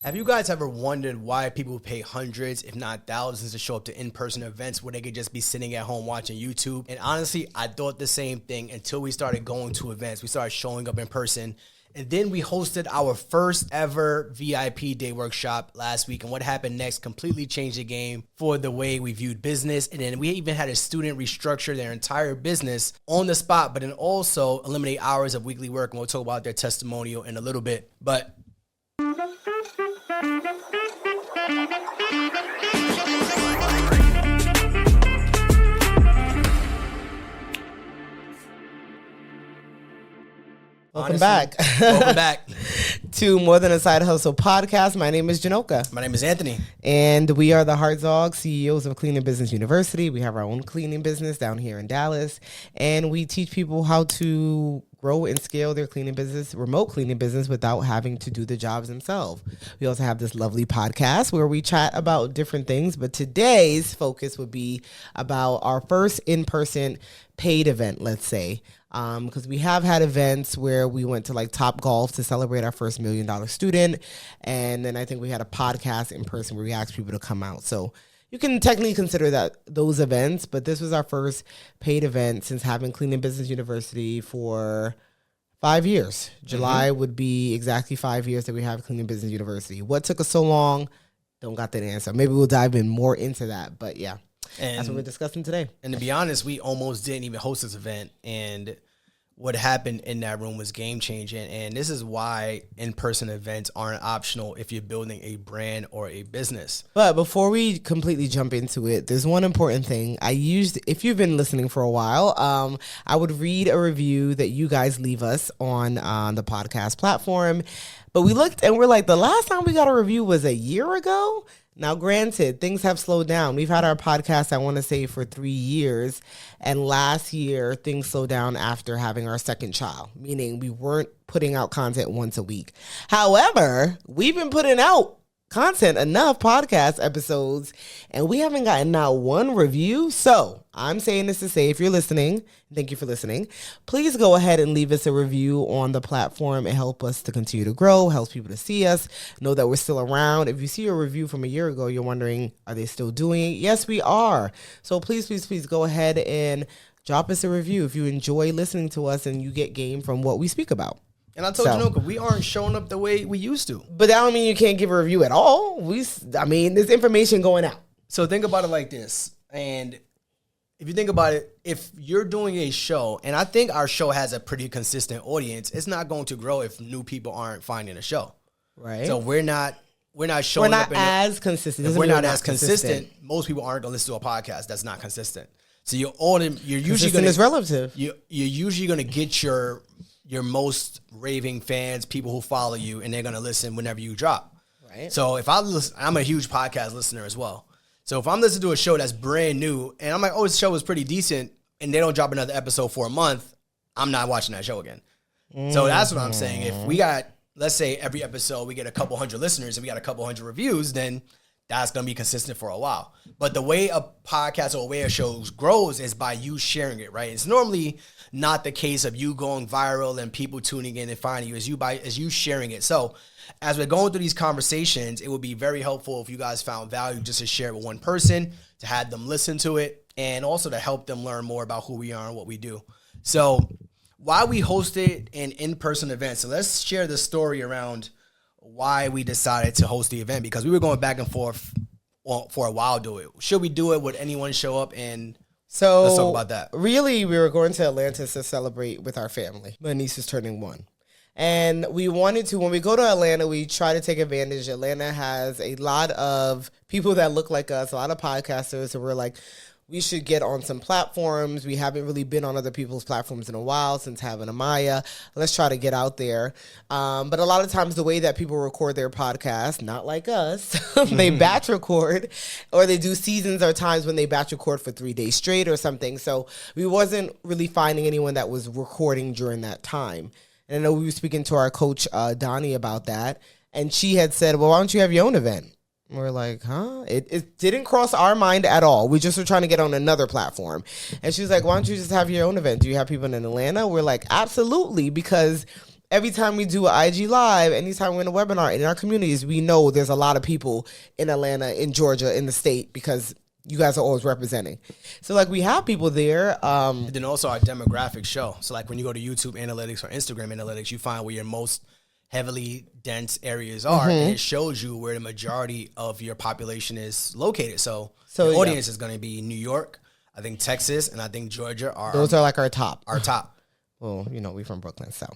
Have you guys ever wondered why people pay hundreds, if not thousands, to show up to in-person events where they could just be sitting at home watching YouTube? And honestly, I thought the same thing until we started going to events. We started showing up in person. And then we hosted our first ever VIP day workshop last week. And what happened next completely changed the game for the way we viewed business. And then we even had a student restructure their entire business on the spot, but then also eliminate hours of weekly work. And we'll talk about their testimonial in a little bit. But Welcome back. Welcome back to More Than a Side Hustle podcast. My name is Janoka. My name is Anthony. And we are the Heart Dogs, CEOs of Cleaning Business University. We have our own cleaning business down here in Dallas. And we teach people how to grow and scale their cleaning business, remote cleaning business, without having to do the jobs themselves. We also have this lovely podcast where we chat about different things. But today's focus would be about our first in-person paid event, let's say. Because we have had events where we went to like Top Golf to celebrate our first $1 million student. And then I think we had a podcast in person where we asked people to come out. So you can technically consider that those events, but this was our first paid event since having Cleaning Business University for 5 years. July would be exactly 5 years that we have Cleaning Business University. What took us so long? Don't got that answer. Maybe we'll dive in more into that, but yeah. And that's what we're discussing today. And to be honest, we almost didn't even host this event. And what happened in that room was game changing. And this is why in-person events aren't optional if you're building a brand or a business. But before we completely jump into it, there's one important thing. If you've been listening for a while, I would read a review that you guys leave us on the podcast platform. But we looked and we're like, the last time we got a review was a year ago. Now, granted, things have slowed down. We've had our podcast, I want to say, for 3 years. And last year, things slowed down after having our second child, meaning we weren't putting out content once a week. However, we've been putting out content, enough podcast episodes, and we haven't gotten not one review. So I'm saying this to say, if you're listening, thank you for listening. Please go ahead and leave us a review on the platform and help us to continue to grow, helps people to see us, know that we're still around. If you see a review from a year ago, you're wondering, are they still doing it? Yes, we are. So please go ahead and drop us a review if you enjoy listening to us and you get game from what we speak about. And I told Janoka, we aren't showing up the way we used to. But that don't mean you can't give a review at all. There's information going out. So think about it like this. And if you think about it, if you're doing a show, and I think our show has a pretty consistent audience, it's not going to grow if new people aren't finding the show. Right. So we're not showing up. We're not as consistent. If we're not as consistent, most people aren't going to listen to a podcast that's not consistent. So you're usually going to is relative. You're usually going to get your most raving fans, people who follow you, and they're going to listen whenever you drop. Right. So if I listen, I'm a huge podcast listener as well. So if I'm listening to a show that's brand new and I'm like, oh, this show is pretty decent, and they don't drop another episode for a month, I'm not watching that show again. So that's what I'm saying. If we got, let's say every episode we get a couple hundred listeners and we got a couple hundred reviews, then that's going to be consistent for a while. But the way a podcast or a way a show grows is by you sharing it, right? It's normally not the case of you going viral and people tuning in and finding you, as you sharing it. So as we're going through these conversations, it would be very helpful if you guys found value just to share it with one person, to have them listen to it, and also to help them learn more about who we are and what we do. So why we hosted an in-person event. So let's share the story around why we decided to host the event, because we were going back and forth for a while. Should we do it? Would anyone show up? And so let's talk about that. Really, we were going to Atlanta to celebrate with our family. My niece is turning 1. And we wanted to, when we go to Atlanta, we try to take advantage. Atlanta has a lot of people that look like us, a lot of podcasters. So we're like, we should get on some platforms. We haven't really been on other people's platforms in a while since having Amaya. Let's try to get out there. But a lot of times the way that people record their podcast, not like us, they batch record, or they do seasons or times when they batch record for 3 days straight or something. So we wasn't really finding anyone that was recording during that time. And I know we were speaking to our coach, Donnie, about that. And she had said, well, why don't you have your own event? We're like, huh? It didn't cross our mind at all. We just were trying to get on another platform. And she was like, why don't you just have your own event? Do you have people in Atlanta? We're like, absolutely, because every time we do an IG Live, anytime we're in a webinar, in our communities, we know there's a lot of people in Atlanta, in Georgia, in the state, because you guys are always representing. So, like, we have people there. And then also our demographics show. So, like, when you go to YouTube analytics or Instagram analytics, you find where your most heavily dense areas are, and it shows you where the majority of your population is located. So the audience is going to be New York, I think Texas, and I think Georgia are. Those are like our top. Our top. Well, you know, we from Brooklyn, so.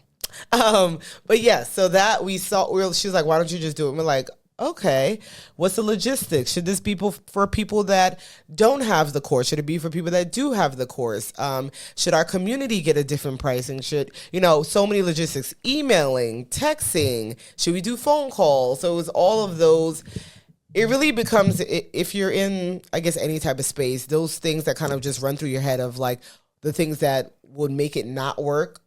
But yeah, so that we saw, she was like, why don't you just do it? And we're like, okay, what's the logistics? Should this be for people that don't have the course? Should it be for people that do have the course? Should our community get a different pricing? Should, you know, so many logistics, emailing, texting, should we do phone calls? So it was all of those. It really becomes, if you're in, I guess, any type of space, those things that kind of just run through your head of like the things that would make it not work.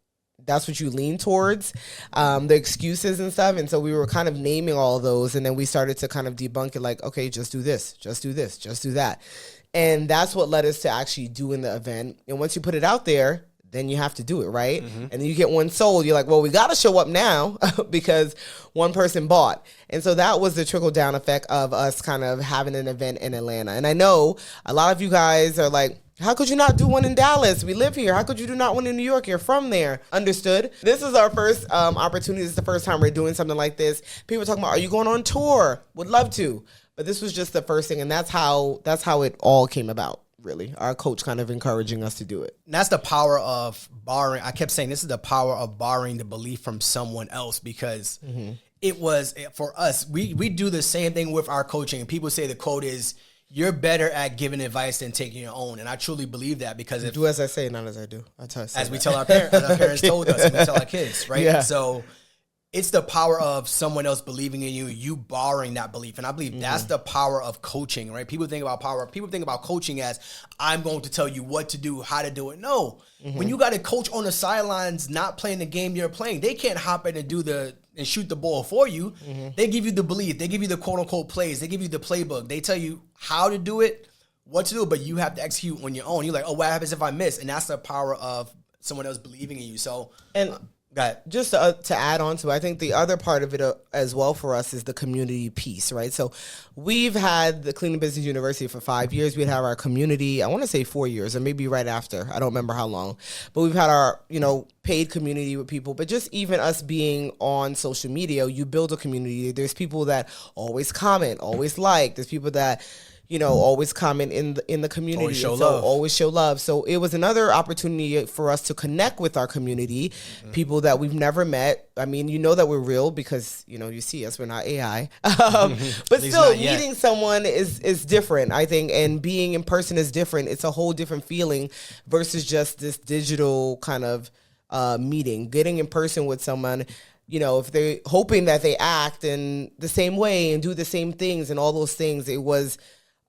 That's what you lean towards, the excuses and stuff. And so we were kind of naming all of those. And then we started to kind of debunk it like, okay, just do this, just do this, just do that. And that's what led us to actually doing the event. And once you put it out there, then you have to do it, right? And then you get one sold. You're like, well, we got to show up now because one person bought. And so that was the trickle-down effect of us kind of having an event in Atlanta. And I know a lot of you guys are like, how could you not do one in Dallas? We live here. How could you do not one in New York? You're from there. Understood. This is our first opportunity. This is the first time we're doing something like this. People are talking about, are you going on tour? Would love to. But this was just the first thing. And that's how it all came about, really. Our coach kind of encouraging us to do it. And that's the power of borrowing. I kept saying this is the power of borrowing the belief from someone else, because it was, for us, we do the same thing with our coaching. And people say the quote is, you're better at giving advice than taking your own. And I truly believe that, because if do as I say, not as I do. We tell our parents, as our parents told us, and we tell our kids, right? Yeah. So it's the power of someone else believing in you borrowing that belief. And I believe that's the power of coaching, right? People think about coaching as, I'm going to tell you what to do, how to do it. No. When you got a coach on the sidelines not playing the game you're playing, they can't hop in and shoot the ball for you. They give you the belief. They give you the quote-unquote plays. They give you the playbook. They tell you how to do it, what to do, but you have to execute on your own. You're like, oh, what happens if I miss? And that's the power of someone else believing in you. So, just to add on to it, I think the other part of it as well for us is the community piece, right? So we've had the Clean Business University for 5 years. We'd have our community, I want to say 4 years, or maybe right after. I don't remember how long. But we've had our, paid community with people. But just even us being on social media, you build a community. There's people that always comment, always like. There's people that always comment in the community. Always show love. So it was another opportunity for us to connect with our community, people that we've never met. I mean, that we're real because, you see us, we're not AI. But still, meeting someone is different, I think, and being in person is different. It's a whole different feeling versus just this digital kind of meeting. Getting in person with someone, if they're hoping that they act in the same way and do the same things and all those things, it was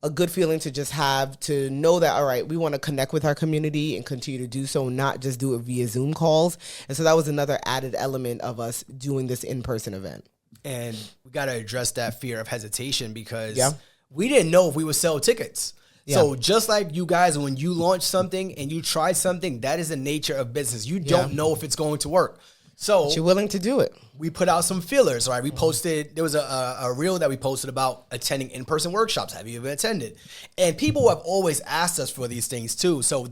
a good feeling to just have to know that, all right, we want to connect with our community and continue to do so, not just do it via Zoom calls. And so that was another added element of us doing this in-person event. And we got to address that fear of hesitation, because we didn't know if we would sell tickets. Yeah. So just like you guys, when you launch something and you try something, that is the nature of business. You don't know if it's going to work. So but you're willing to do it. We put out some feelers, right? We posted, there was a reel that we posted about attending in-person workshops. Have you ever attended? And people have always asked us for these things too. So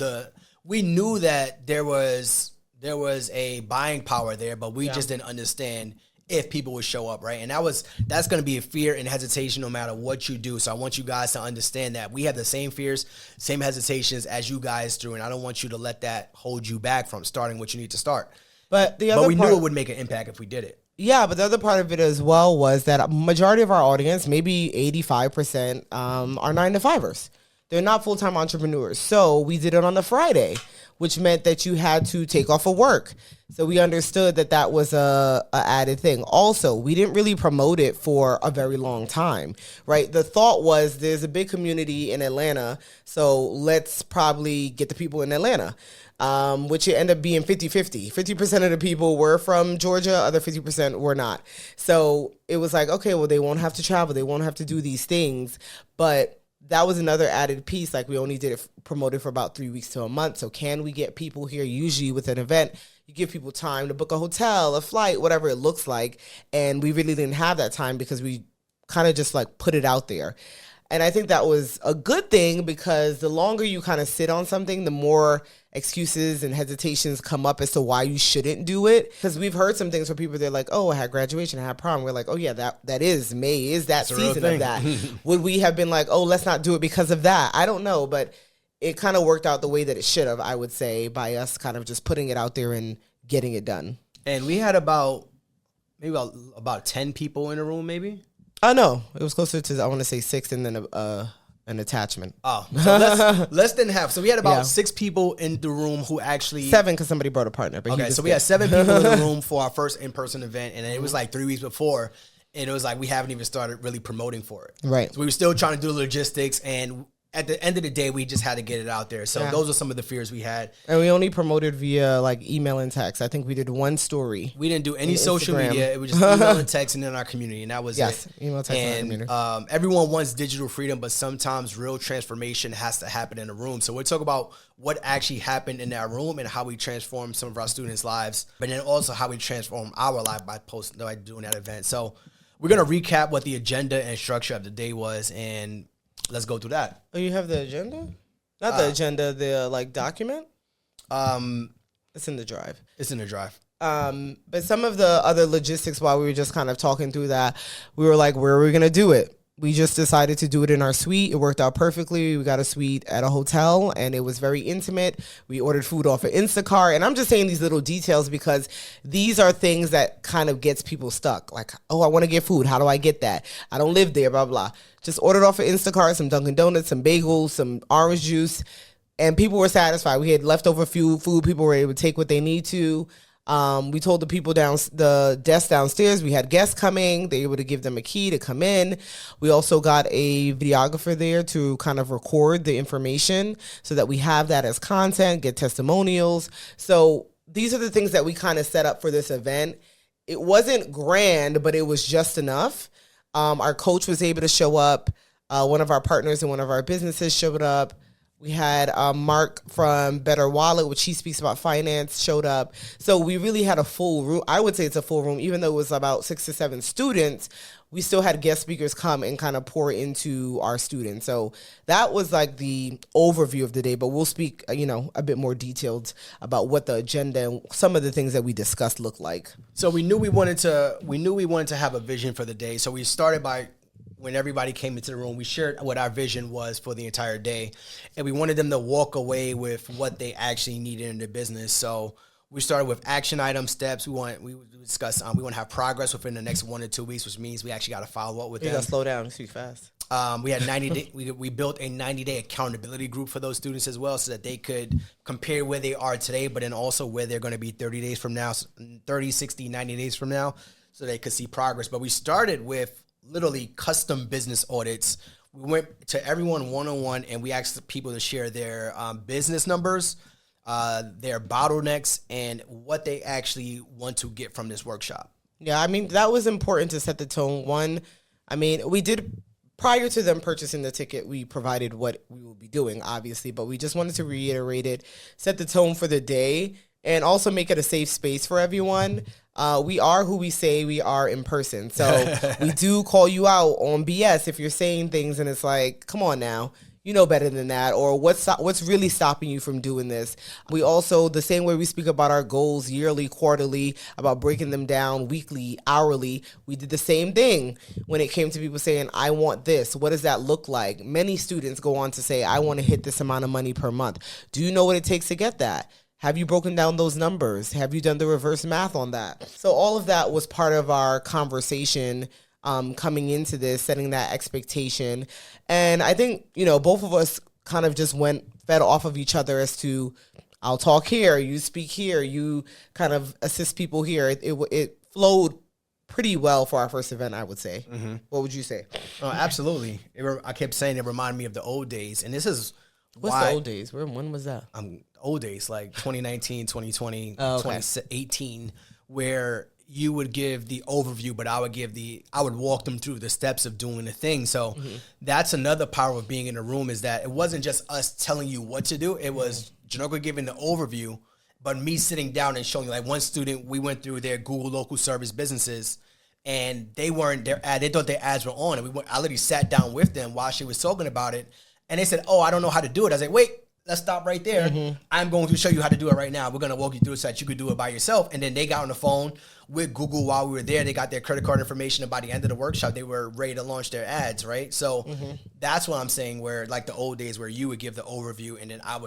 we knew that there was a buying power there, but we just didn't understand if people would show up, right? And that's going to be a fear and hesitation no matter what you do. So I want you guys to understand that we have the same fears, same hesitations as you guys do, and I don't want you to let that hold you back from starting what you need to start. But knew it would make an impact if we did it. Yeah, but the other part of it as well was that a majority of our audience, maybe 85%, are 9-to-5ers. They're not full-time entrepreneurs. So we did it on a Friday, which meant that you had to take off of work. So we understood that was a added thing. Also, we didn't really promote it for a very long time, right? The thought was there's a big community in Atlanta, so let's probably get the people in Atlanta. Which it ended up being 50-50. 50% of the people were from Georgia, other 50% were not. So it was like, okay, well, they won't have to travel. They won't have to do these things. But that was another added piece. Like, we only did it promoted for about 3 weeks to a month. So can we get people here? Usually with an event, You give people time to book a hotel, a flight, whatever it looks like. And we really didn't have that time because we kind of just like put it out there. And I think that was a good thing because the longer you kind of sit on something, the more excuses and hesitations come up as to why you shouldn't do it. Because we've heard some things where people, they're like, oh, I had graduation, I had prom. We're like, oh yeah, that is May, is that season of that. Would we have been like, oh, let's not do it because of that? I don't know, but it kind of worked out the way that it should have, I would say, by us kind of just putting it out there and getting it done. And we had about 10 people in the room, maybe? Oh, no. It was closer to, I want to say 6 and then an attachment. Oh, so less than half. So we had about 6 people in the room who actually... 7 because somebody brought a partner. But okay, so we had 7 people in the room for our first in-person event, and it was like 3 weeks before, and it was like we haven't even started really promoting for it. Right. So we were still trying to do the logistics, and at the end of the day, we just had to get it out there. So those are some of the fears we had. And we only promoted via like email and text. I think we did one story. We didn't do any social media. It was just email and text and in our community, and that was it. Email, text, and our community. Everyone wants digital freedom, but sometimes real transformation has to happen in a room. So we'll talk about what actually happened in that room and how we transformed some of our students' lives, but then also how we transform our life by doing that event. So we're going to recap what the agenda and structure of the day was, and let's go through that. Oh, you have the agenda? Not the agenda, the like document? It's in the drive. It's in the drive. But some of the other logistics while we were just kind of talking through that, we were like, where are we going to do it? We just decided to do it in our suite. It worked out perfectly. We got a suite at a hotel, and it was very intimate. We ordered food off of Instacart. And I'm just saying these little details because these are things that kind of gets people stuck. Like, oh, I want to get food. How do I get that? I don't live there, blah, blah. Just ordered off of Instacart, some Dunkin' Donuts, some bagels, some orange juice, and people were satisfied. We had leftover food. People were able to take what they need to. We told the people the desk downstairs, we had guests coming. They were able to give them a key to come in. We also got a videographer there to kind of record the information so that we have that as content, get testimonials. So these are the things that we kind of set up for this event. It wasn't grand, but it was just enough. Our coach was able to show up. One of our partners in one of our businesses showed up. We had Mark from Better Wallet, which he speaks about finance, showed up. So we really had a full room. I would say it's a full room. Even though it was about 6 to 7 students, we still had guest speakers come and kind of pour into our students. So that was like the overview of the day. But we'll speak, a bit more detailed about what the agenda and some of the things that we discussed look like. So we knew we wanted to have a vision for the day. So we started by, when everybody came into the room, we shared what our vision was for the entire day. And we wanted them to walk away with what they actually needed in their business. So we started with action item steps. We discussed, we want to have progress within the next 1 to 2 weeks, which means we actually got to follow up with them. You got to slow down, speak fast. We had 90 day, we built a 90-day accountability group for those students as well, so that they could compare where they are today, but then also where they're going to be 30 days from now, 30, 60, 90 days from now, so they could see progress. But we started with literally custom business audits. We went to everyone one-on-one, and we asked people to share their business numbers, their bottlenecks, and what they actually want to get from this workshop. Yeah, I mean, that was important to set the tone. One, I mean, we did, prior to them purchasing the ticket, we provided what we will be doing, obviously, but we just wanted to reiterate it, set the tone for the day, and also make it a safe space for everyone. We are who we say we are in person. So we do call you out on BS if you're saying things and it's like, come on now, you know better than that, or what's really stopping you from doing this. We also, the same way we speak about our goals yearly, quarterly, about breaking them down weekly, hourly, we did the same thing when it came to people saying, I want this. What does that look like? Many students go on to say, I want to hit this amount of money per month. Do you know what it takes to get that? Have you broken down those numbers? Have you done the reverse math on that? So all of that was part of our conversation coming into this, setting that expectation. And I think, both of us kind of just fed off of each other as to, I'll talk here, you speak here, you kind of assist people here. It flowed pretty well for our first event, I would say. Mm-hmm. What would you say? Oh, absolutely. I kept saying it reminded me of the old days. And this is What's the old days? When was that? Old days, like 2019, 2020, okay. 2018, where you would give the overview, but I would walk them through the steps of doing the thing. So that's another power of being in a room, is that it wasn't just us telling you what to do. It was Janoko giving the overview, But me sitting down and showing, like one student, we went through their Google local service businesses, and they weren't their ad. They thought their ads were on, and I literally sat down with them while she was talking about it, and they said, "Oh, I don't know how to do it." I was like, "Wait, let's stop right there. I'm going to show you how to do it right now. We're going to walk you through it so that you could do it by yourself." And then they got on the phone with Google while we were there. They got their credit card information, and by the end of the workshop, they were ready to launch their ads, right? So that's what I'm saying, where like the old days where you would give the overview and then I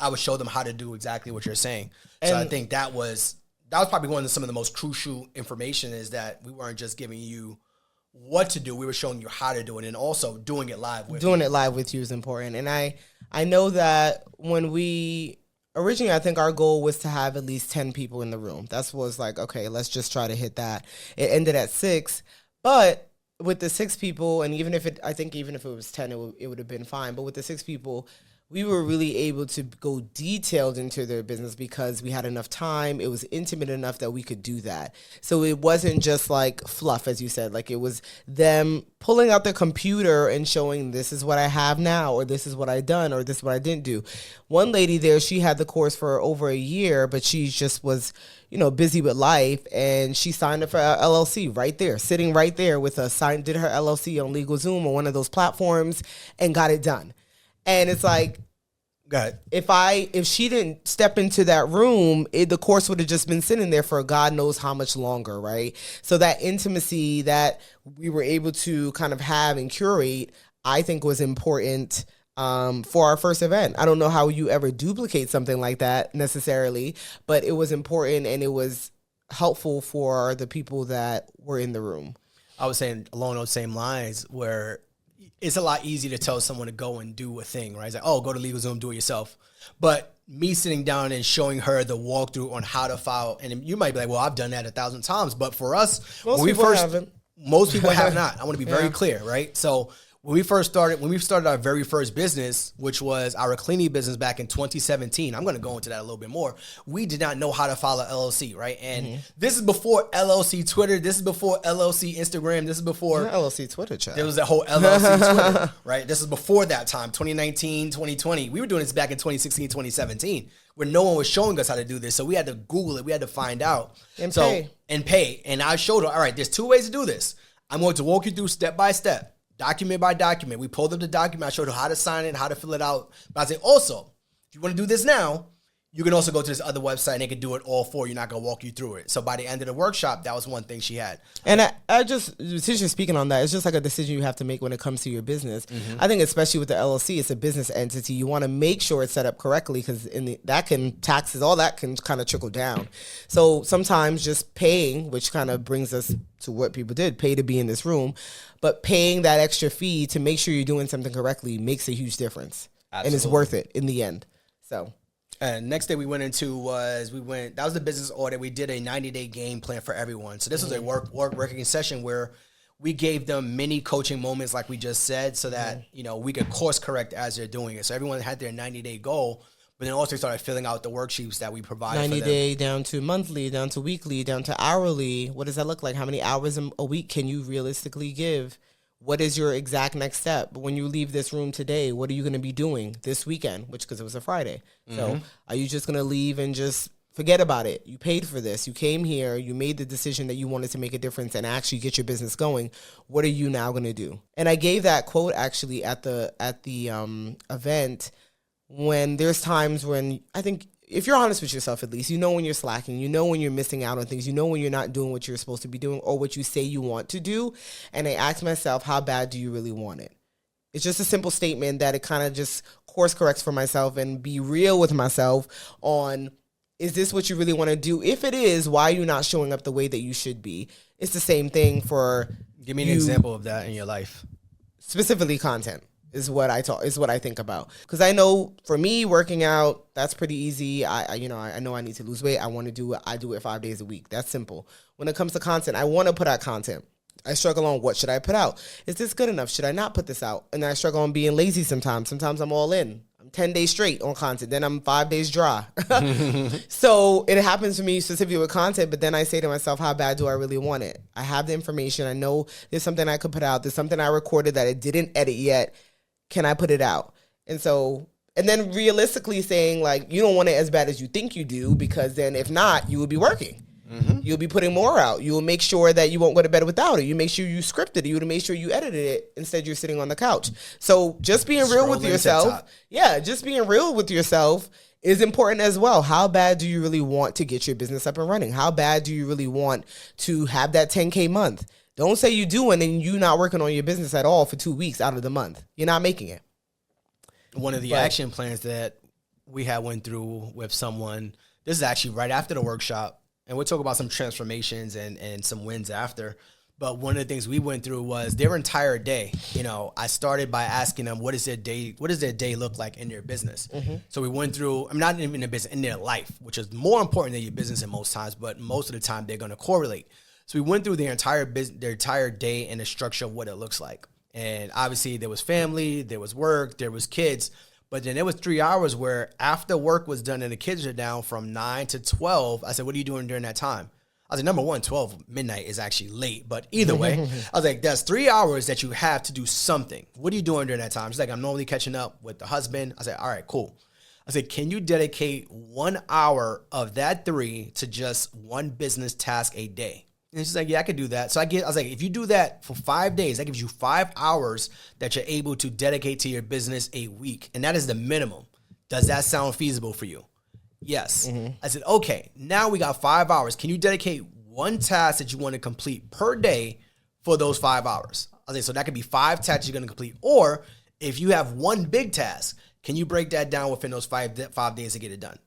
would show them how to do exactly what you're saying. So I think that was probably one of some of the most crucial information, is that we weren't just giving you what to do, we were showing you how to do it, and also doing it live with you. Doing it live with you is important. And I know that when we originally, I think our goal was to have at least 10 people in the room. That was like, okay, let's just try to hit that. It ended at 6, but with the 6 people, and even if it was 10, it would have been fine. But with the 6 people, we were really able to go detailed into their business because we had enough time. It was intimate enough that we could do that. So it wasn't just like fluff, as you said. Like, it was them pulling out their computer and showing, this is what I have now, or this is what I done, or this is what I didn't do. One lady there, she had the course for over a year, but she just was, busy with life, and she signed up for a LLC right there, sitting right there with did her LLC on LegalZoom or one of those platforms, and got it done. And it's like, if she didn't step into that room, the course would have just been sitting there for God knows how much longer, right? So that intimacy that we were able to kind of have and curate, I think was important for our first event. I don't know how you ever duplicate something like that necessarily, but it was important and it was helpful for the people that were in the room. I was saying along those same lines, where it's a lot easier to tell someone to go and do a thing, right? It's like, oh, go to LegalZoom, do it yourself. But me sitting down and showing her the walkthrough on how to file, and you might be like, well, I've done that 1,000 times. But for us, most people have not. I want to be very clear, right? So when we started our very first business, which was our cleaning business back in 2017, I'm going to go into that a little bit more. We did not know how to file an LLC, right? And this is before LLC Twitter. This is before LLC Instagram. This is before LLC Twitter chat. There was that whole LLC Twitter, right? This is before that time, 2019, 2020. We were doing this back in 2016, 2017, where no one was showing us how to do this. So we had to Google it. We had to find out. And pay. And I showed her, all right, there's 2 ways to do this. I'm going to walk you through step by step. Document by document. We pulled up the document. I showed her how to sign it, how to fill it out. But I say, also, if you want to do this now, you can also go to this other website and they can do it all for you. Not going to walk you through it. So by the end of the workshop, that was one thing she had. And I just, since you're speaking on that, it's just like a decision you have to make when it comes to your business. I think especially with the LLC, it's a business entity. You want to make sure it's set up correctly because taxes, all that can kind of trickle down. So sometimes just paying, which kind of brings us to what people did, pay to be in this room, but paying that extra fee to make sure you're doing something correctly makes a huge difference. Absolutely. And it's worth it in the end. So. And next thing we went into was that was the business audit. We did a 90-day game plan for everyone. So this was a working session where we gave them mini coaching moments, like we just said, so that we could course correct as they're doing it. So everyone had their 90-day goal, but then also started filling out the worksheets that we provided. 90-day down to monthly, down to weekly, down to hourly. What does that look like? How many hours a week can you realistically give? What is your exact next step? When you leave this room today, what are you going to be doing this weekend? Because it was a Friday. So are you just going to leave and just forget about it? You paid for this. You came here. You made the decision that you wanted to make a difference and actually get your business going. What are you now going to do? And I gave that quote actually at the event, when there's times when I think if you're honest with yourself, at least, when you're slacking, when you're missing out on things, when you're not doing what you're supposed to be doing or what you say you want to do. And I asked myself, how bad do you really want it? It's just a simple statement that it kind of just course corrects for myself and be real with myself on, is this what you really want to do? If it is, why are you not showing up the way that you should be? It's the same thing for Give me an example of that in your life. Specifically content. Is what I think about, because I know for me working out, that's pretty easy. I know I need to lose weight. I want to do it. I do it 5 days a week. That's simple. When it comes to content, I want to put out content. I struggle on what should I put out. Is this good enough? Should I not put this out? And I struggle on being lazy sometimes. Sometimes I'm all in. I'm 10 days straight on content. Then I'm 5 days dry. So it happens to me specifically with content, but then I say to myself, how bad do I really want it? I have the information. I know there's something I could put out. There's something I recorded that I didn't edit yet. Can I put it out? And so And then realistically saying, like, you don't want it as bad as you think you do, because then if not, you will be working. You'll be putting more out. You will make sure that you won't go to bed without it. You make sure you scripted it. You will make sure you edited it. Instead, you're sitting on the couch. So just being real with yourself. Yeah, just being real with yourself is important as well. How bad do you really want to get your business up and running? How bad do you really want to have that 10K month? Don't say you do and then you not working on your business at all for 2 weeks out of the month. You're not making it. One of the action plans that we had went through with someone, this is actually right after the workshop, and we'll talk about some transformations and some wins after. But one of the things we went through was their entire day. You know, I started by asking them, what does their day look like in their business? So we went through, I'm not even in their business, in their life, which is more important than your business in most times, but most of the time they're going to correlate. So we went through their entire day and the structure of what it looks like. And obviously there was family, there was work, there was kids. But then there was 3 hours where after work was done and the kids are down from 9 to 12, I said, what are you doing during that time? I was like, number one, 12 midnight is actually late. But either way, I was like, that's 3 hours that you have to do something. What are you doing during that time? She's like, I'm normally catching up with the husband. I said, all right, cool. I said, can you dedicate 1 hour of that 3 to just one business task a day? And she's like, yeah, I could do that. So I was like, if you do that for 5 days, that gives you 5 hours that you're able to dedicate to your business a week. And that is the minimum. Does that sound feasible for you? Yes. I said, okay, now we got 5 hours. Can you dedicate one task that you want to complete per day for those 5 hours? I was like, so that could be 5 tasks you're going to complete. Or if you have one big task, can you break that down within those 5 days to get it done?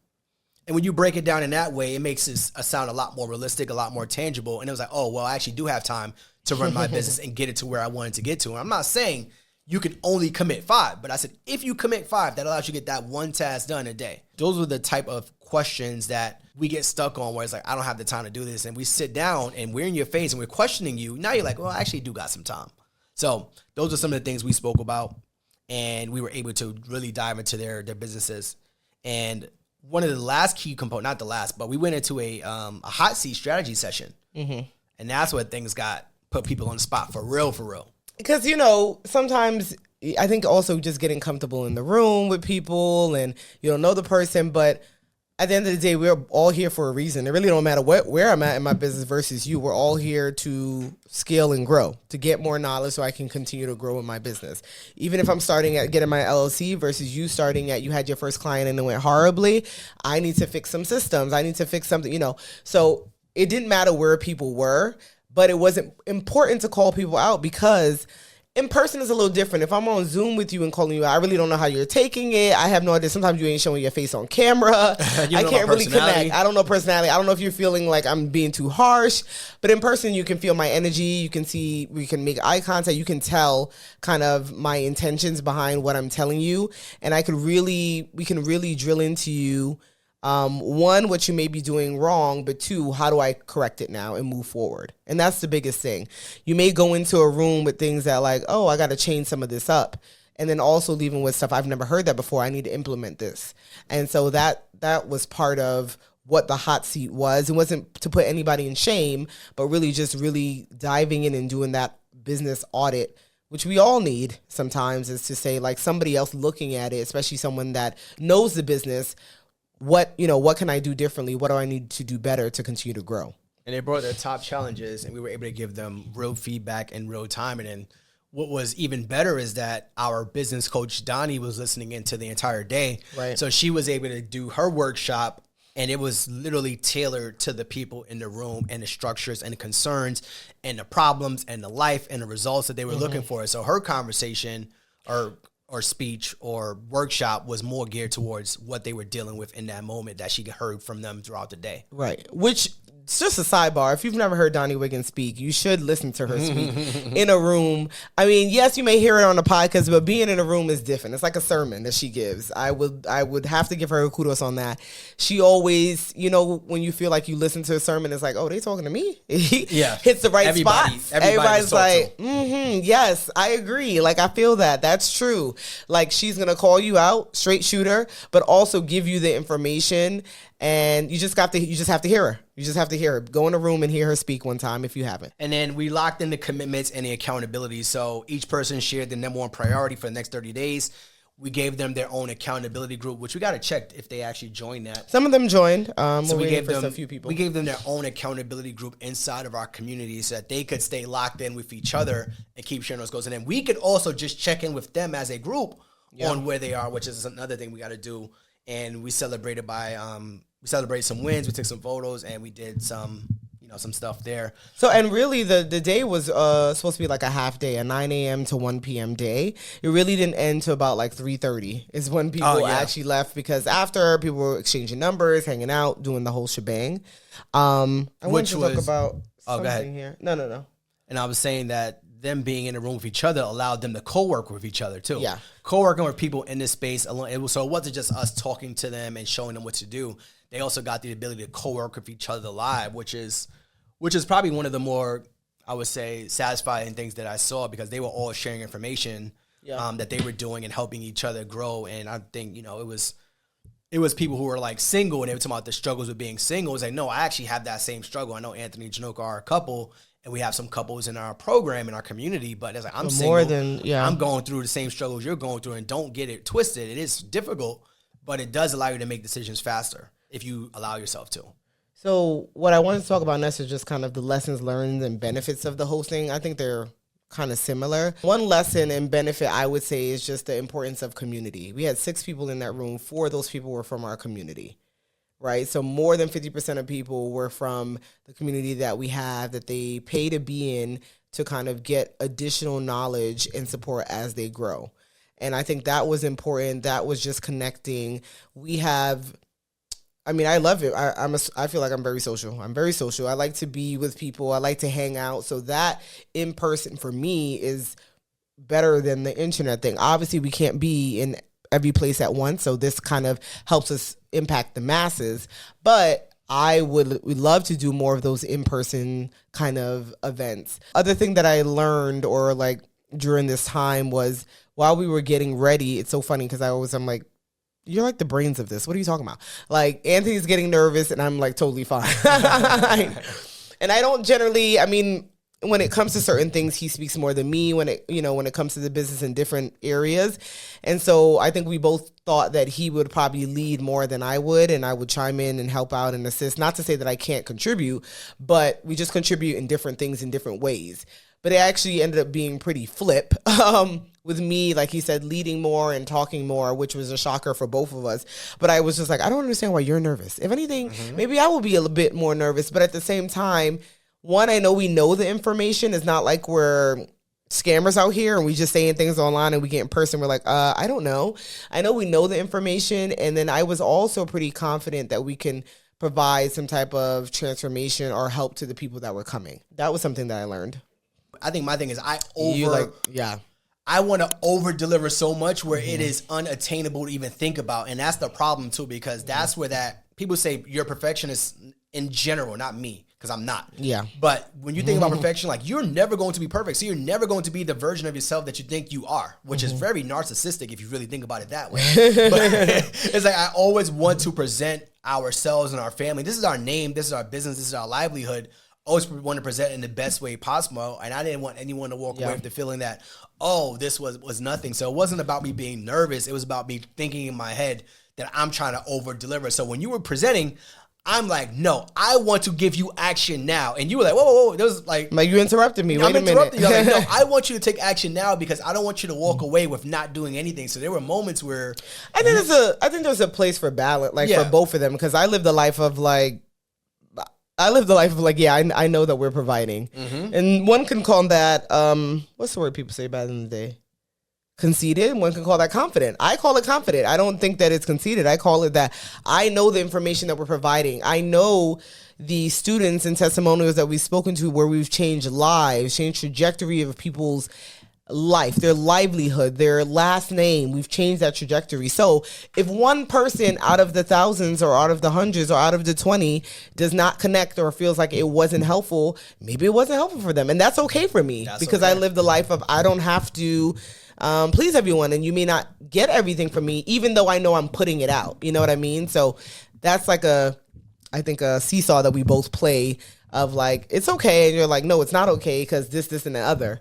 And when you break it down in that way, it makes it sound a lot more realistic, a lot more tangible. And it was like, oh, well, I actually do have time to run my business and get it to where I wanted to get to. And I'm not saying you can only commit 5, but I said, if you commit 5, that allows you to get that one task done a day. Those were the type of questions that we get stuck on where it's like, I don't have the time to do this. And we sit down and we're in your face and we're questioning you. Now you're like, well, I actually do got some time. So those are some of the things we spoke about, and we were able to really dive into their businesses. And one of the last key components, not the last, but we went into a hot seat strategy session. And that's what things put people on the spot for real, for real. Because, you know, sometimes I think also just getting comfortable in the room with people and you don't know the person, but at the end of the day, we're all here for a reason. It really don't matter where I'm at in my business versus you. We're all here to scale and grow, to get more knowledge so I can continue to grow in my business. Even if I'm starting at getting my LLC versus you starting at you had your first client and it went horribly, I need to fix some systems. I need to fix something, you know. So it didn't matter where people were, but it wasn't important to call people out because in person is a little different. If I'm on Zoom with you and calling you out, I really don't know how you're taking it. I have no idea. Sometimes you ain't showing your face on camera. I can't really connect. I don't know personality. I don't know if you're feeling like I'm being too harsh. But in person, you can feel my energy. You can see, we can make eye contact. You can tell kind of my intentions behind what I'm telling you. And we can really drill into you. One, what you may be doing wrong, but 2, how do I correct it now and move forward? And that's the biggest thing. You may go into a room with things that like, oh, I got to change some of this up. And then also leaving with stuff, I've never heard that before. I need to implement this. And so that was part of what the hot seat was. It wasn't to put anybody in shame, but really just really diving in and doing that business audit, which we all need sometimes, is to say like somebody else looking at it, especially someone that knows the business. What can I do differently? What do I need to do better to continue to grow? And they brought their top challenges, and we were able to give them real feedback in real time. And then what was even better is that our business coach, Donnie, was listening into the entire day. Right. So she was able to do her workshop, and it was literally tailored to the people in the room and the structures and the concerns and the problems and the life and the results that they were looking for. So her conversation or speech or workshop was more geared towards what they were dealing with in that moment that she heard from them throughout the day. Right. Which, it's just a sidebar. If you've never heard Donnie Wiggins speak, you should listen to her speak in a room. I mean, yes, you may hear it on the podcast, but being in a room is different. It's like a sermon that she gives. I would have to give her kudos on that. She always, when you feel like you listen to a sermon, it's like, oh, they talking to me? Yeah. Hits the right spot. Everybody's like, yes, I agree. Like, I feel that. That's true. Like, she's going to call you out, straight shooter, but also give you the information. And you just have to hear her. You just have to hear her. Go in a room and hear her speak one time if you haven't. And then we locked in the commitments and the accountability. So each person shared the number one priority for the next 30 days. We gave them their own accountability group, which we got to check if they actually joined that. Some of them joined. So we gave them a few people. We gave them their own accountability group inside of our community so that they could stay locked in with each other and keep sharing those goals. And then we could also just check in with them as a group on where they are, which is another thing we got to do. And we celebrated some wins. We took some photos and we did some stuff there. So, and really the day was supposed to be like a half day, a 9 a.m. to 1 p.m. day. It really didn't end to about like 3:30 is when people actually left, because after people were exchanging numbers, hanging out, doing the whole shebang. I wanted to talk about something here. No. And I was saying that them being in a room with each other allowed them to co-work with each other too. Yeah. Co-working with people in this space alone. So it wasn't just us talking to them and showing them what to do. They also got the ability to co-work with each other live, which is probably one of the more, I would say, satisfying things that I saw, because they were all sharing information that they were doing and helping each other grow. And I think, it was people who were like single and they were talking about the struggles with being single. It's like, no, I actually have that same struggle. I know Anthony and Janoka are a couple, and we have some couples in our program, in our community, but it's like, I'm single. I'm going through the same struggles you're going through, and don't get it twisted. It is difficult, but it does allow you to make decisions faster if you allow yourself to. So what I wanted to talk about next is just kind of the lessons learned and benefits of the hosting. I think they're kind of similar. One lesson and benefit I would say is just the importance of community. We had 6 people in that room. 4 of those people were from our community, right? So more than 50% of people were from the community that we have, that they pay to be in, to kind of get additional knowledge and support as they grow. And I think that was important. That was just connecting. I love it. I feel like I'm very social. I like to be with people. I like to hang out. So that in person for me is better than the internet thing. Obviously, we can't be in every place at once. So this kind of helps us impact the masses. But I would love to do more of those in-person kind of events. Other thing that I learned or like during this time was while we were getting ready, it's so funny because I'm like, you're like the brains of this. What are you talking about? Like, Anthony's getting nervous and I'm like totally fine. And I don't generally, when it comes to certain things, he speaks more than me when it comes to the business in different areas. And so I think we both thought that he would probably lead more than I would, and I would chime in and help out and assist. Not to say that I can't contribute, but we just contribute in different things in different ways. But it actually ended up being pretty flip with me, like he said, leading more and talking more, which was a shocker for both of us. But I was just like, I don't understand why you're nervous. If anything, maybe I will be a little bit more nervous. But at the same time, one, I know we know the information. It's not like we're scammers out here and we just saying things online and we get in person. We're like, I don't know. I know we know the information. And then I was also pretty confident that we can provide some type of transformation or help to the people that were coming. That was something that I learned. I think my thing is I want to over deliver so much where it is unattainable to even think about. And that's the problem too, because that's where that people say you're a perfectionist in general, not me, because I'm not. Yeah. But when you think about perfection, like you're never going to be perfect. So you're never going to be the version of yourself that you think you are, which is very narcissistic if you really think about it that way. But it's like I always want to present ourselves and our family. This is our name. This is our business. This is our livelihood. Always want to present in the best way possible, and I didn't want anyone to walk away with the feeling that, this was nothing. So it wasn't about me being nervous. It was about me thinking in my head that I'm trying to over deliver. So when you were presenting, I'm like, no, I want to give you action now. And you were like, whoa. There was like you interrupted me. Wait a minute. You. Like, no, I want you to take action now because I don't want you to walk away with not doing anything. So there were moments where I think there's a place for balance, for both of them, because I lived the life of I know that we're providing. And one can call that, what's the word people say back in the day? Conceited. One can call that confident. I call it confident. I don't think that it's conceited. I call it that I know the information that we're providing. I know the students and testimonials that we've spoken to where we've changed lives, changed trajectory of people's life, their livelihood, their last name. We've changed that trajectory. So if one person out of the thousands or out of the hundreds or out of the 20 does not connect or feels like it wasn't helpful, maybe it wasn't helpful for them. And that's okay for me because I live the life of I don't have to please everyone. And you may not get everything from me, even though I know I'm putting it out. You know what I mean? So that's like I think a seesaw that we both play of like, it's okay. And you're like, no, it's not okay because this, and the other.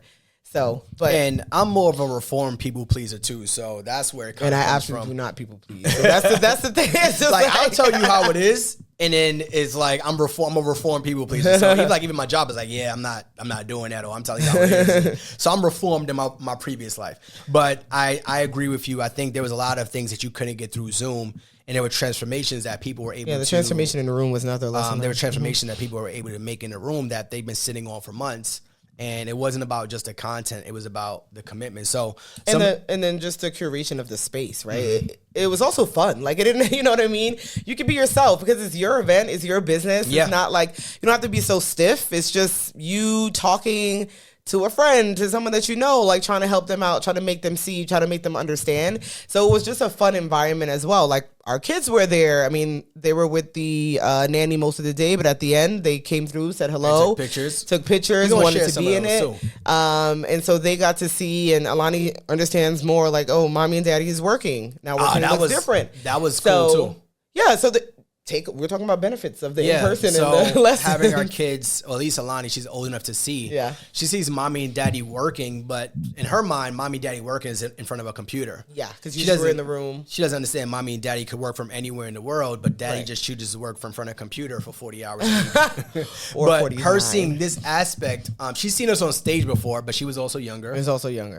So, but and I'm more of a reformed people pleaser too, so that's where it comes from. And I absolutely do not people please. So that's the thing. It's just like I'll tell you how it is, and then it's like I'm a reformed people pleaser. So even my job is like, yeah, I'm not doing that, or I'm telling you how it is. So I'm reformed in my previous life. But I agree with you. I think there was a lot of things that you couldn't get through Zoom. And there were transformations that people were able to... Yeah, the transformation in the room was not their lesson. There were transformations that people were able to make in the room that they've been sitting on for months. And it wasn't about just the content. It was about the commitment. So... And then just the curation of the space, right? Mm-hmm. It was also fun. Like, it didn't... You know what I mean? You could be yourself because it's your event. It's your business. Yeah. It's not like... You don't have to be so stiff. It's just you talking... to a friend, to someone that you know, like trying to help them out, trying to make them see, trying to make them understand. So it was just a fun environment as well. Like our kids were there. I mean, they were with the nanny most of the day, but at the end they came through, said hello, took pictures, wanted to be in it. And so they got to see, and Alani understands more like, oh, mommy and daddy is working. Now we're different. That was cool too. Yeah. So we're talking about benefits of the in-person and the lesson. Having our kids, or at least Alani, she's old enough to see. Yeah. She sees mommy and daddy working, but in her mind, mommy and daddy working is in front of a computer. Yeah, because you were in the room. She doesn't understand mommy and daddy could work from anywhere in the world, but daddy just chooses to work from front of a computer for 40 hours a week. But 49. Her seeing this aspect, she's seen us on stage before, but she was also younger.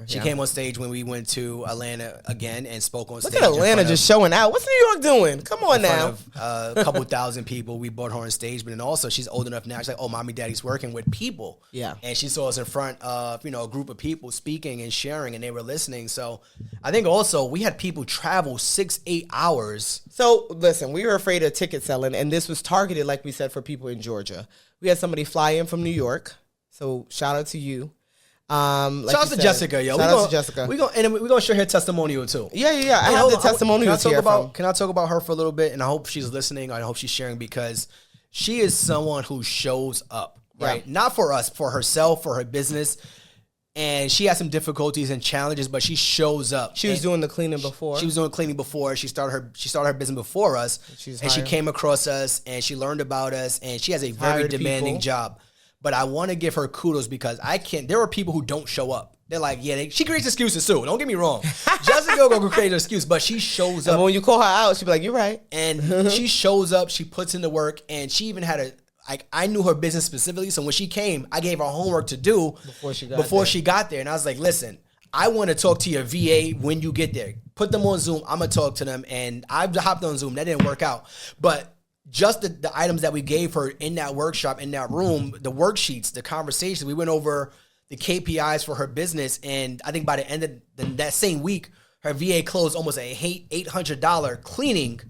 She came on stage when we went to Atlanta again and spoke on stage. Look at Atlanta just showing out. What's New York doing? Come on now. A couple thousand people. We brought her on stage, but then also she's old enough now. She's like, oh, mommy, daddy's working with people. Yeah. And she saw us in front of, a group of people speaking and sharing, and they were listening. So I think also we had people travel 6-8 hours. So listen, we were afraid of ticket selling, and this was targeted, like we said, for people in Georgia. We had somebody fly in from New York. So shout out to you. Shout out to Jessica, yo. Shout out to Jessica. We're gonna share her testimonial too. Yeah. I have the testimonials here. Can I talk about her for a little bit? And I hope she's listening. I hope she's sharing, because she is someone who shows up, right? Yeah. Not for us, for herself, for her business. And she had some difficulties and challenges, but she shows up. She was doing the cleaning before. She was doing cleaning before. She started her business before us. And she came across us, and she learned about us, and she has a very demanding job. But I want to give her kudos, because there are people who don't show up. They're like, she creates excuses too. Don't get me wrong. Jessica go create an excuse, but she shows up. And when you call her out, she'll be like, you're right. And she shows up, she puts in the work, and she even had I knew her business specifically. So when she came, I gave her homework to do before she got there. And I was like, listen, I want to talk to your VA when you get there. Put them on Zoom. I'm going to talk to them. And I hopped on Zoom. That didn't work out. But just the items that we gave her in that workshop, in that room, the worksheets, the conversations, we went over the KPIs for her business. And I think by the end of that same week, her VA closed almost a $800 cleaning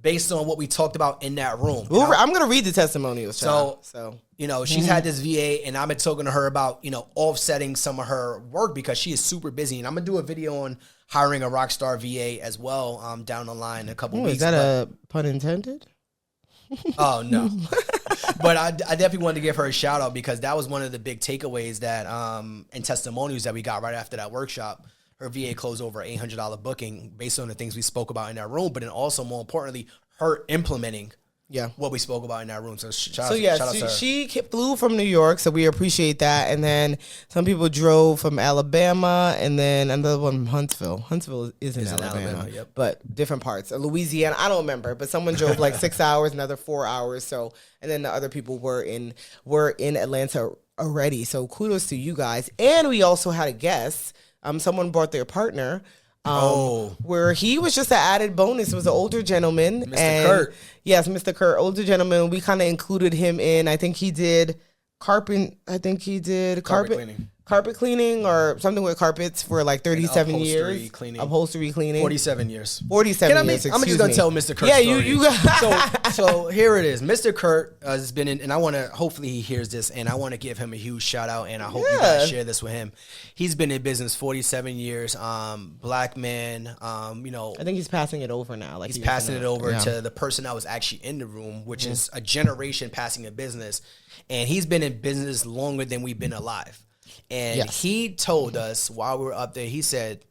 based on what we talked about in that room. I'm going to read the testimonials. So she's had this VA, and I've been talking to her about, offsetting some of her work, because she is super busy. And I'm going to do a video on hiring a rock star VA as well down the line in a couple weeks. Is that a pun intended? Oh, no. But I definitely wanted to give her a shout out, because that was one of the big takeaways that and testimonials that we got right after that workshop. Her VA closed over $800 booking based on the things we spoke about in that room, but then also, more importantly, her implementing what we spoke about in that room. So shout out to her. She flew from New York, so we appreciate that. And then some people drove from Alabama, and then another one from Huntsville. Huntsville is in Alabama, but different parts. Louisiana, I don't remember, but someone drove like 6 hours, another 4 hours. So, and then the other people were in Atlanta already. So kudos to you guys. And we also had a guest. Someone brought their partner, where he was just an added bonus. It was an older gentleman. Mr. Kurt. Yes, Mr. Kurt, older gentleman. We kind of included him in, I think he did carpet cleaning or something with carpets for like 37 years. Upholstery cleaning. 47 years. 47 years, I'm just going to tell Mr. Kurt's story. You so here it is. Mr. Kurt has been in, and I want to, hopefully he hears this, and I want to give him a huge shout out, and I hope you guys share this with him. He's been in business 47 years, black man, I think he's passing it over now. He's passing it over to the person that was actually in the room, which is a generation passing a business, and he's been in business longer than we've been alive. And he told us while we were up there, he said,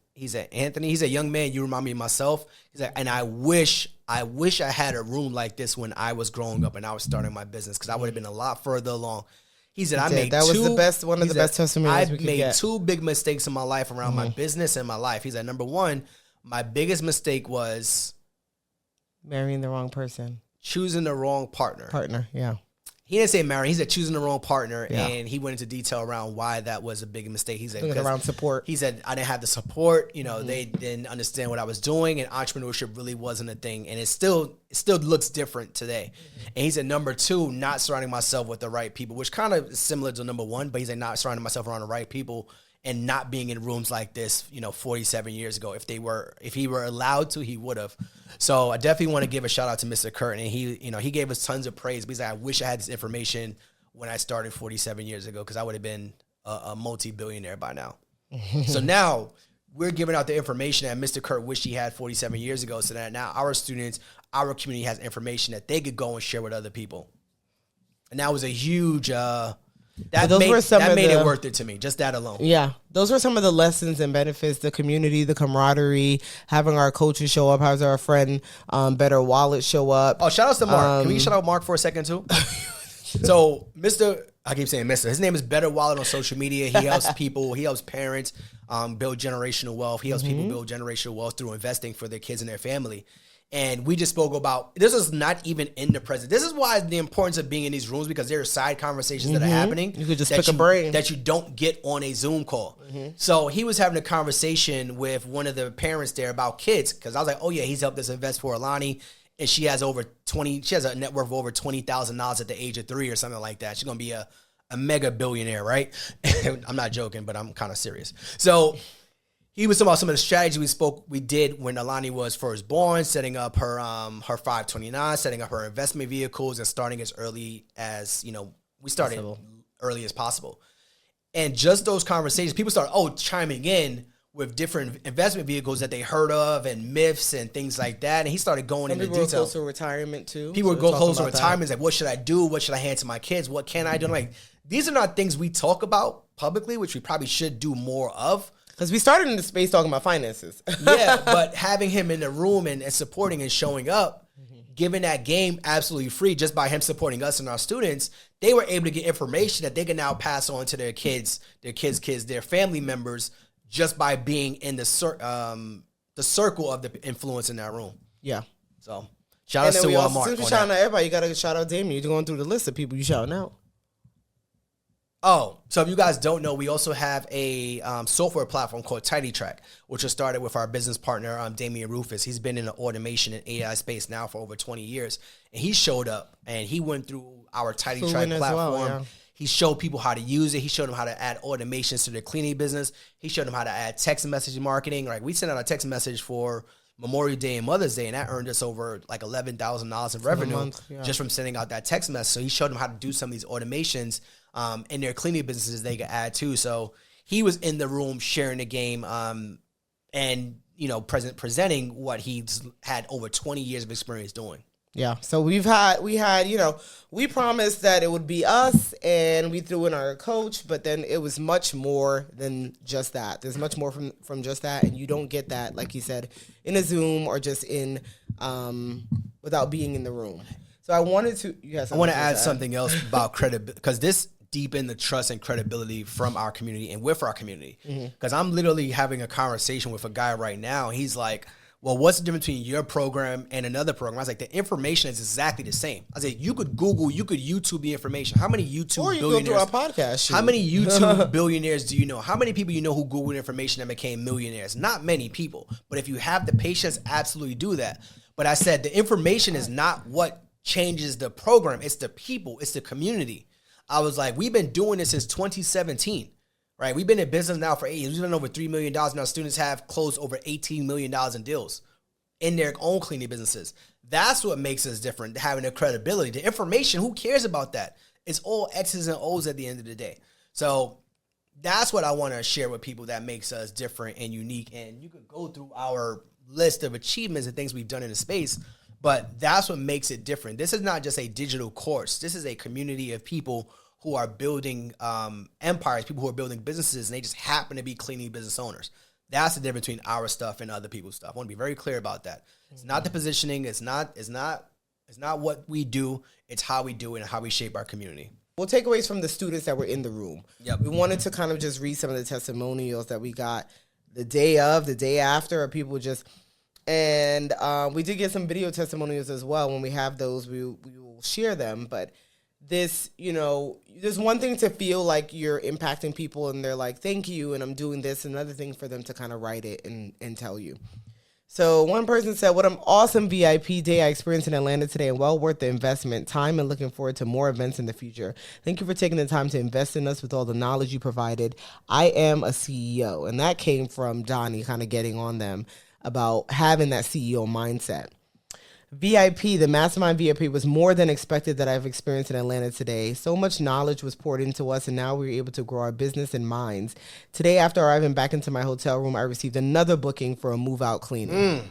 Anthony, he's a young man, you remind me of myself. He's like, and I wish I had a room like this when I was growing up and I was starting my business, because I would have been a lot further along. He said, I made that was the best, one of the best testimonials we could get. I made two big mistakes in my life around my business and my life. He said, number one, my biggest mistake was marrying the wrong person. Choosing the wrong partner. Yeah. He didn't say marry. He said choosing the wrong partner, and he went into detail around why that was a big mistake. He said around support. He said I didn't have the support. You know, they didn't understand what I was doing, and entrepreneurship really wasn't a thing. And it still looks different today. And he said number two, not surrounding myself with the right people, which kind of is similar to number one. But he said not surrounding myself around the right people and not being in rooms like this, 47 years ago. If he were allowed to, he would have. So I definitely want to give a shout out to Mr. Kurt. And he gave us tons of praise because I wish I had this information when I started 47 years ago, because I would have been a multi-billionaire by now. So now we're giving out the information that Mr. Kurt wished he had 47 years ago, so that now our students, our community has information that they could go and share with other people. And that was a huge... That made it worth it to me, just that alone. Yeah. Those were some of the lessons and benefits, the community, the camaraderie, having our coaches show up, having our friend Better Wallet show up. Oh, shout out to Mark. Can we shout out Mark for a second too? So I keep saying Mr. His name is Better Wallet on social media. He helps people, he helps parents build generational wealth. He helps people build generational wealth through investing for their kids and their family. And we just spoke about, this is not even in the present. This is why the importance of being in these rooms, because there are side conversations that are happening. You could just pick a brain. That you don't get on a Zoom call. So he was having a conversation with one of the parents there about kids. Because I was like, oh yeah, he's helped us invest for Alani. And she has a net worth of over $20,000 at the age of 3 or something like that. She's going to be a mega billionaire, right? I'm not joking, but I'm kind of serious. So he was talking about some of the strategies we did when Alani was first born, setting up her 529, setting up her investment vehicles, and starting as early as, we started early as possible. And just those conversations, people started chiming in with different investment vehicles that they heard of and myths and things like that. And he started going into detail. People were close to retirement too. People would go close to retirement. Like, what should I do? What should I hand to my kids? What can I do? Like, these are not things we talk about publicly, which we probably should do more of. Because we started in the space talking about finances. Yeah, but having him in the room and supporting and showing up, giving that game absolutely free just by him supporting us and our students, they were able to get information that they can now pass on to their kids, their family members, just by being in the circle of the influence in that room. Yeah. So shout out to Mark. Since we're shouting out everybody, you got to shout out Damien. You're going through the list of people you shouting out. Oh, so if you guys don't know, we also have a software platform called TidyTrack, which was started with our business partner, Damian Rufus. He's been in the automation and AI space now for over 20 years. And he showed up and he went through our TidyTrack platform. Well, yeah. He showed people how to use it. He showed them how to add automations to their cleaning business. He showed them how to add text messaging marketing. Like, we sent out a text message for Memorial Day and Mother's Day, and that earned us over like $11,000 in revenue just from sending out that text message. So he showed them how to do some of these automations in their cleaning businesses they could add too. So he was in the room sharing the game and presenting what he's had over 20 years of experience doing. Yeah. So we promised that it would be us, and we threw in our coach, but then it was much more than just that. There's much more from just that, and you don't get that, like you said, in a Zoom or just in without being in the room. So I wanted to add something else about credibility, because this deepened the trust and credibility from our community and with our community. Because I'm literally having a conversation with a guy right now. He's like, well, what's the difference between your program and another program? I was like, the information is exactly the same. I said, you could Google, you could YouTube the information. How many YouTube billionaires? Or you go through our podcast. Shoot. How many YouTube billionaires do you know? How many people you know who Googled information and became millionaires? Not many people. But if you have the patience, absolutely do that. But I said, the information is not what changes the program. It's the people. It's the community. I was like, we've been doing this since 2017. Right, we've been in business now for 8 years. We've done over $3 million. Now students have closed over $18 million in deals in their own cleaning businesses. That's what makes us different, having the credibility. The information, who cares about that? It's all X's and O's at the end of the day. So that's what I want to share with people that makes us different and unique. And you could go through our list of achievements and things we've done in the space, but that's what makes it different. This is not just a digital course. This is a community of people who are building empires, people who are building businesses, and they just happen to be cleaning business owners. That's the difference between our stuff and other people's stuff. I want to be very clear about that. It's not the positioning. It's not what we do. It's how we do it and how we shape our community. takeaways from the students that were in the room. Yep. We wanted to kind of just read some of the testimonials that we got the day of, the day after, or people just, and we did get some video testimonials as well. When we have those, we will share them. But this, there's one thing to feel like you're impacting people and they're like, thank you, and I'm doing this. Another thing for them to kind of write it and tell you. So one person said, what an awesome VIP day I experienced in Atlanta today and well worth the investment, time, and looking forward to more events in the future. Thank you for taking the time to invest in us with all the knowledge you provided. I am a CEO. And that came from Donnie kind of getting on them about having that CEO mindset. VIP, the Mastermind VIP was more than expected that I've experienced in Atlanta today. So much knowledge was poured into us, and now we were able to grow our business and minds. Today, after arriving back into my hotel room, I received another booking for a move-out cleaning.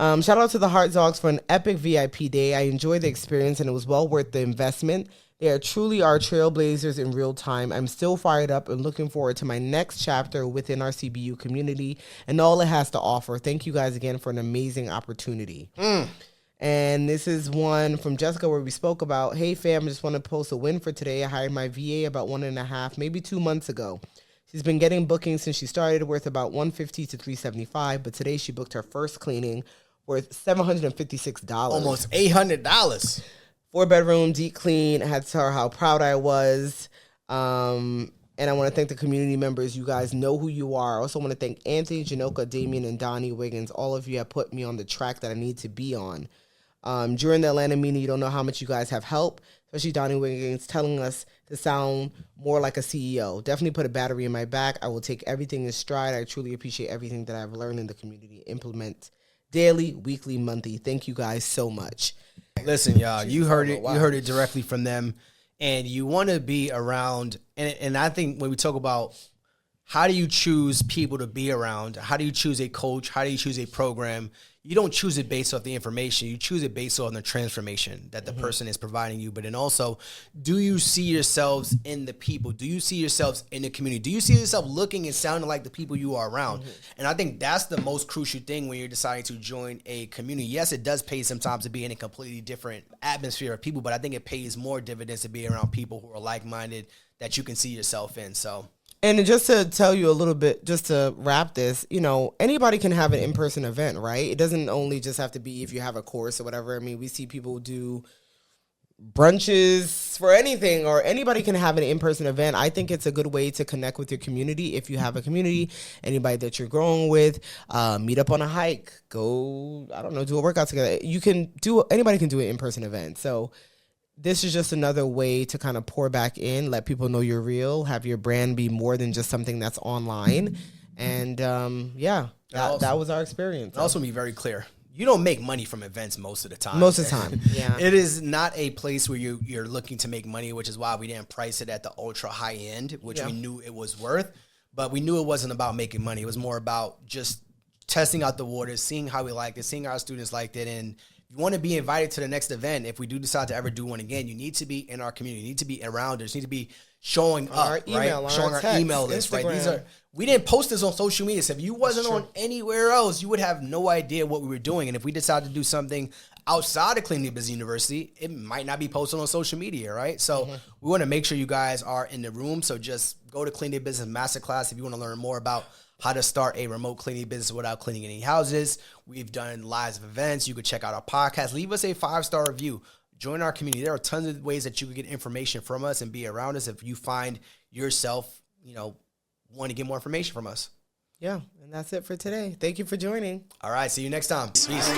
Shout out to the Heart Dogs for an epic VIP day. I enjoyed the experience, and it was well worth the investment. They are truly our trailblazers in real time. I'm still fired up and looking forward to my next chapter within our CBU community and all it has to offer. Thank you guys again for an amazing opportunity. And this is one from Jessica where we spoke about, hey fam, I just want to post a win for today. I hired my VA about 1.5, maybe 2 months ago. She's been getting bookings since she started, worth about $150 to $375, but today she booked her first cleaning worth $756. Almost $800. 4-bedroom, deep clean. I had to tell her how proud I was. And I want to thank the community members. You guys know who you are. I also want to thank Anthony, Janoka, Damien, and Donnie Wiggins. All of you have put me on the track that I need to be on. During the Atlanta meeting, you don't know how much you guys have helped, especially Donnie Wiggins telling us to sound more like a CEO. Definitely put a battery in my back. I will take everything in stride. I truly appreciate everything that I've learned in the community. Implement daily, weekly, monthly. Thank you guys so much. Listen, y'all, you heard it. You heard it directly from them, and you want to be around. And I think when we talk about how do you choose people to be around, how do you choose a coach, how do you choose a program, you don't choose it based off the information. You choose it based on the transformation that the person is providing you. But then also, do you see yourselves in the people? Do you see yourselves in the community? Do you see yourself looking and sounding like the people you are around? And I think that's the most crucial thing when you're deciding to join a community. Yes, it does pay sometimes to be in a completely different atmosphere of people, but I think it pays more dividends to be around people who are like-minded that you can see yourself in. So. And just to tell you a little bit, just to wrap this, anybody can have an in-person event, right? It doesn't only just have to be if you have a course or whatever. I mean, we see people do brunches for anything, or anybody can have an in-person event. I think it's a good way to connect with your community. If you have a community, anybody that you're growing with, meet up on a hike, go, I don't know, do a workout together. Anybody can do an in-person event. So this is just another way to kind of pour back in, let people know you're real, have your brand be more than just something that's online. And that was our experience. Also be very clear. You don't make money from events most of the time. Most of the time, yeah. It is not a place where you're looking to make money, which is why we didn't price it at the ultra high end, which we knew it was worth. But we knew it wasn't about making money. It was more about just testing out the waters, seeing how we liked it, seeing how our students liked it, and you want to be invited to the next event. If we do decide to ever do one again, you need to be in our community. You need to be around us. You need to be showing up, right? Showing our email list, right? We didn't post this on social media. So if you wasn't on anywhere else, you would have no idea what we were doing. And if we decide to do something outside of Clean Business University, it might not be posted on social media, right? So we want to make sure you guys are in the room. So just go to Clean Business Masterclass if you want to learn more about how to start a remote cleaning business without cleaning any houses. We've done live events. You could check out our podcast. Leave us a 5-star review. Join our community. There are tons of ways that you can get information from us and be around us if you find yourself, want to get more information from us. Yeah, and that's it for today. Thank you for joining. All right, see you next time. Peace.